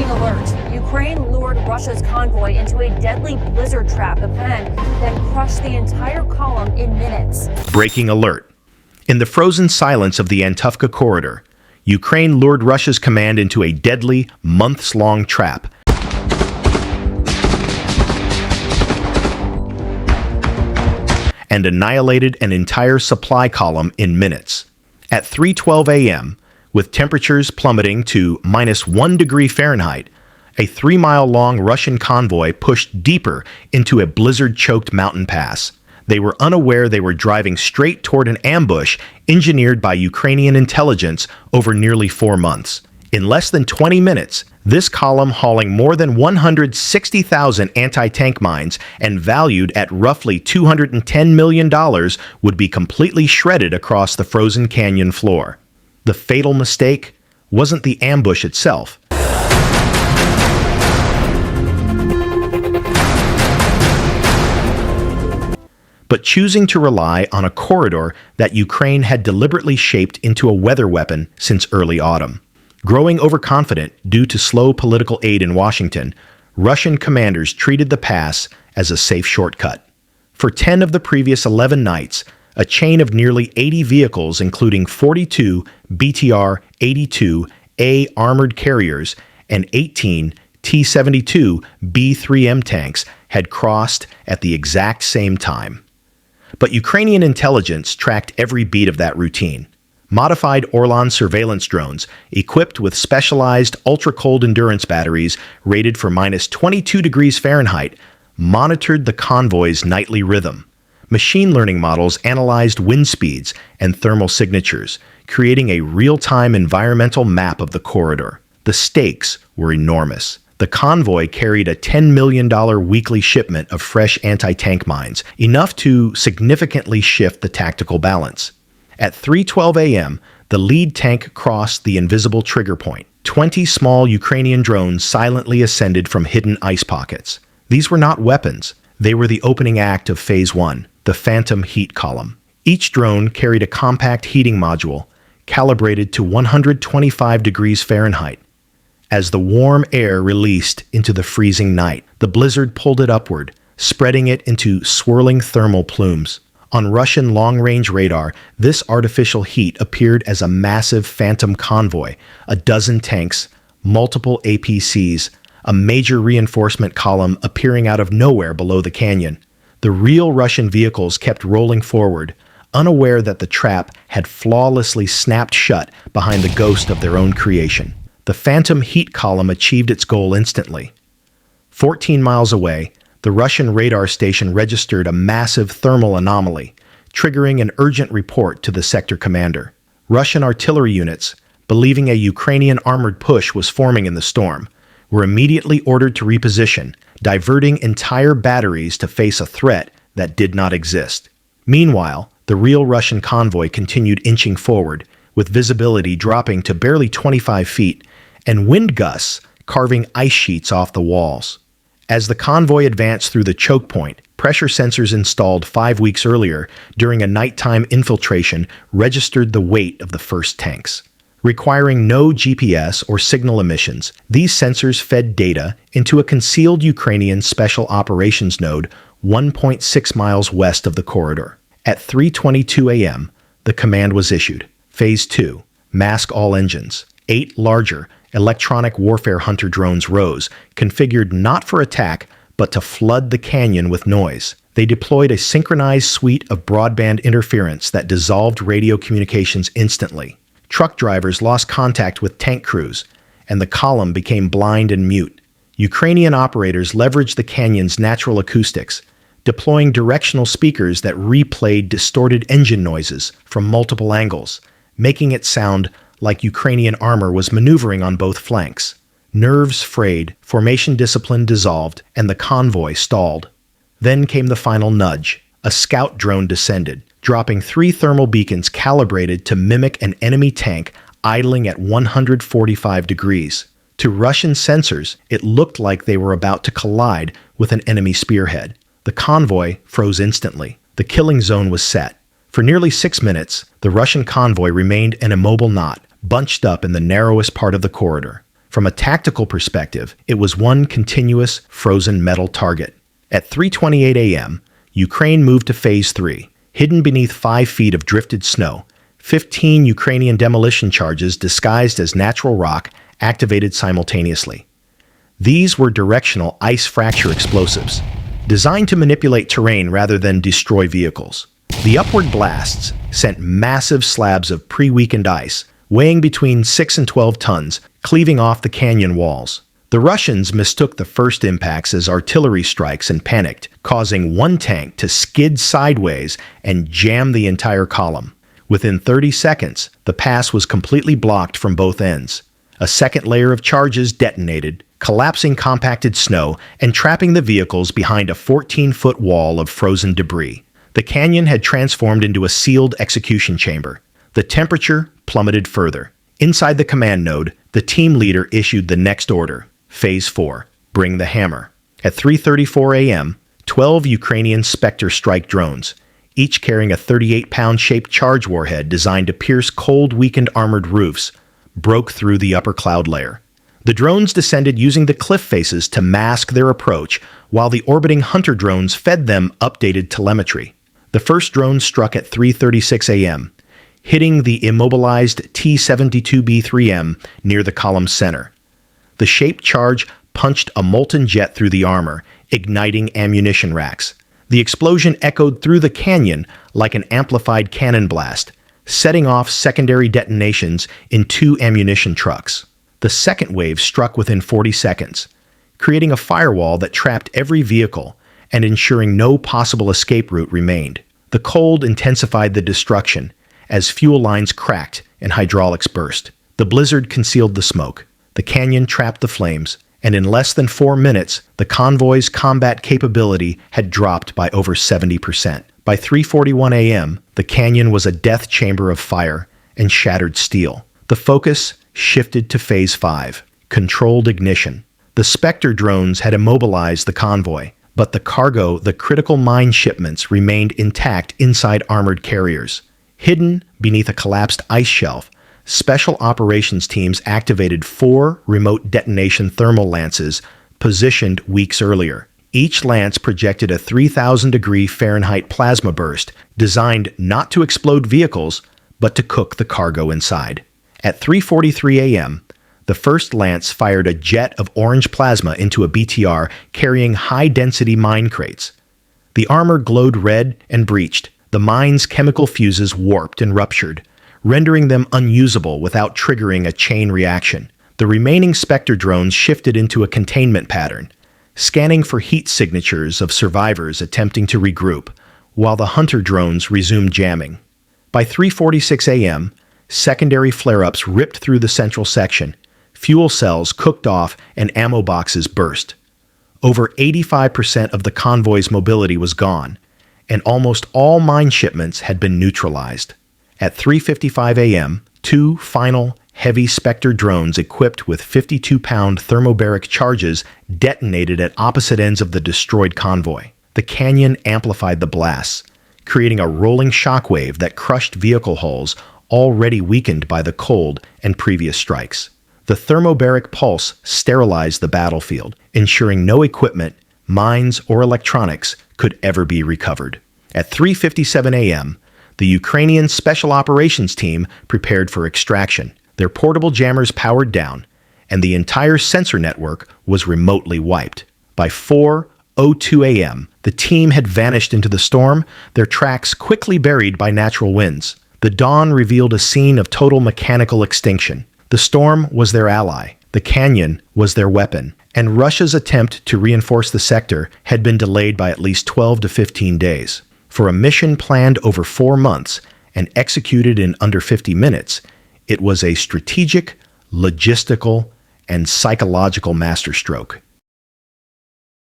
Breaking alert. Ukraine lured Russia's convoy into a deadly blizzard trap of then crushed the entire column in minutes. Breaking alert. In the frozen silence of the Antofka corridor, Ukraine lured Russia's command into a deadly, months-long trap. And annihilated an entire supply column in minutes. At 3:12 a.m., with temperatures plummeting to -1 degree Fahrenheit, a 3-mile-long Russian convoy pushed deeper into a blizzard-choked mountain pass. They were unaware they were driving straight toward an ambush engineered by Ukrainian intelligence over nearly 4 months. In less than 20 minutes, this column, hauling more than 160,000 anti-tank mines and valued at roughly $210 million, would be completely shredded across the frozen canyon floor. The fatal mistake wasn't the ambush itself. But choosing to rely on a corridor that Ukraine had deliberately shaped into a weather weapon since early autumn. Growing overconfident due to slow political aid in Washington, Russian commanders treated the pass as a safe shortcut. For 10 of the previous 11 nights, a chain of nearly 80 vehicles, including 42 BTR-82A armored carriers and 18 T-72 B-3M tanks, had crossed at the exact same time. But Ukrainian intelligence tracked every beat of that routine. Modified Orlan surveillance drones, equipped with specialized ultra-cold endurance batteries rated for -22 degrees Fahrenheit, monitored the convoy's nightly rhythm. Machine learning models analyzed wind speeds and thermal signatures, creating a real-time environmental map of the corridor. The stakes were enormous. The convoy carried a $10 million weekly shipment of fresh anti-tank mines, enough to significantly shift the tactical balance. At 3:12 a.m., the lead tank crossed the invisible trigger point. 20 small Ukrainian drones silently ascended from hidden ice pockets. These were not weapons. They were the opening act of Phase 1, the Phantom Heat Column. Each drone carried a compact heating module, calibrated to 125 degrees Fahrenheit. As the warm air released into the freezing night, the blizzard pulled it upward, spreading it into swirling thermal plumes. On Russian long-range radar, this artificial heat appeared as a massive phantom convoy, a dozen tanks, multiple APCs, a major reinforcement column appearing out of nowhere below the canyon. The real Russian vehicles kept rolling forward, unaware that the trap had flawlessly snapped shut behind the ghost of their own creation. The Phantom Heat Column achieved its goal instantly. 14 miles away, the Russian radar station registered a massive thermal anomaly, triggering an urgent report to the sector commander. Russian artillery units, believing a Ukrainian armored push was forming in the storm, were immediately ordered to reposition, diverting entire batteries to face a threat that did not exist. Meanwhile, the real Russian convoy continued inching forward, with visibility dropping to barely 25 feet, and wind gusts carving ice sheets off the walls. As the convoy advanced through the choke point, pressure sensors installed 5 weeks earlier during a nighttime infiltration registered the weight of the first tanks. Requiring no GPS or signal emissions, these sensors fed data into a concealed Ukrainian Special Operations Node 1.6 miles west of the corridor. At 3:22 a.m., the command was issued. Phase 2, mask all engines. 8 larger electronic warfare hunter drones rose, configured not for attack, but to flood the canyon with noise. They deployed a synchronized suite of broadband interference that dissolved radio communications instantly. Truck drivers lost contact with tank crews, and the column became blind and mute. Ukrainian operators leveraged the canyon's natural acoustics, deploying directional speakers that replayed distorted engine noises from multiple angles, making it sound like Ukrainian armor was maneuvering on both flanks. Nerves frayed, formation discipline dissolved, and the convoy stalled. Then came the final nudge. A scout drone descended, dropping 3 thermal beacons calibrated to mimic an enemy tank idling at 145 degrees. To Russian sensors, it looked like they were about to collide with an enemy spearhead. The convoy froze instantly. The killing zone was set. For nearly 6 minutes, the Russian convoy remained an immobile knot, bunched up in the narrowest part of the corridor. From a tactical perspective, it was one continuous frozen metal target. At 3:28 a.m., Ukraine moved to Phase 3. Hidden beneath 5 feet of drifted snow, 15 Ukrainian demolition charges disguised as natural rock activated simultaneously. These were directional ice fracture explosives, designed to manipulate terrain rather than destroy vehicles. The upward blasts sent massive slabs of pre-weakened ice, weighing between 6 and 12 tons, cleaving off the canyon walls. The Russians mistook the first impacts as artillery strikes and panicked, causing one tank to skid sideways and jam the entire column. Within 30 seconds, the pass was completely blocked from both ends. A second layer of charges detonated, collapsing compacted snow and trapping the vehicles behind a 14-foot wall of frozen debris. The canyon had transformed into a sealed execution chamber. The temperature plummeted further. Inside the command node, the team leader issued the next order. Phase 4. Bring the hammer. At 3:34 a.m., 12 Ukrainian Spectre strike drones, each carrying a 38-pound shaped charge warhead designed to pierce cold, weakened armored roofs, broke through the upper cloud layer. The drones descended using the cliff faces to mask their approach, while the orbiting hunter drones fed them updated telemetry. The first drone struck at 3:36 a.m., hitting the immobilized T-72B3M near the column's center. The shaped charge punched a molten jet through the armor, igniting ammunition racks. The explosion echoed through the canyon like an amplified cannon blast, setting off secondary detonations in 2 ammunition trucks. The second wave struck within 40 seconds, creating a firewall that trapped every vehicle and ensuring no possible escape route remained. The cold intensified the destruction as fuel lines cracked and hydraulics burst. The blizzard concealed the smoke. The canyon trapped the flames, and in less than 4 minutes, the convoy's combat capability had dropped by over 70%. By 3:41 a.m., the canyon was a death chamber of fire and shattered steel. The focus shifted to Phase 5, controlled ignition. The Spectre drones had immobilized the convoy, but the cargo, the critical mine shipments, remained intact inside armored carriers. Hidden beneath a collapsed ice shelf, special operations teams activated 4 remote detonation thermal lances positioned weeks earlier. Each lance projected a 3,000-degree Fahrenheit plasma burst designed not to explode vehicles, but to cook the cargo inside. At 3:43 a.m., the first lance fired a jet of orange plasma into a BTR carrying high-density mine crates. The armor glowed red and breached. The mine's chemical fuses warped and ruptured, rendering them unusable without triggering a chain reaction. The remaining Spectre drones shifted into a containment pattern, scanning for heat signatures of survivors attempting to regroup, while the hunter drones resumed jamming. By 3:46 a.m., secondary flare-ups ripped through the central section. Fuel cells cooked off and ammo boxes burst. Over 85% of the convoy's mobility was gone, and almost all mine shipments had been neutralized. At 3:55 a.m., 2 final heavy Spectre drones equipped with 52-pound thermobaric charges detonated at opposite ends of the destroyed convoy. The canyon amplified the blasts, creating a rolling shockwave that crushed vehicle hulls already weakened by the cold and previous strikes. The thermobaric pulse sterilized the battlefield, ensuring no equipment, mines, or electronics could ever be recovered. At 3:57 a.m., the Ukrainian Special Operations Team prepared for extraction. Their portable jammers powered down, and the entire sensor network was remotely wiped. By 4:02 a.m., the team had vanished into the storm, their tracks quickly buried by natural winds. The dawn revealed a scene of total mechanical extinction. The storm was their ally, the canyon was their weapon, and Russia's attempt to reinforce the sector had been delayed by at least 12 to 15 days. For a mission planned over 4 months and executed in under 50 minutes, it was a strategic, logistical, and psychological masterstroke.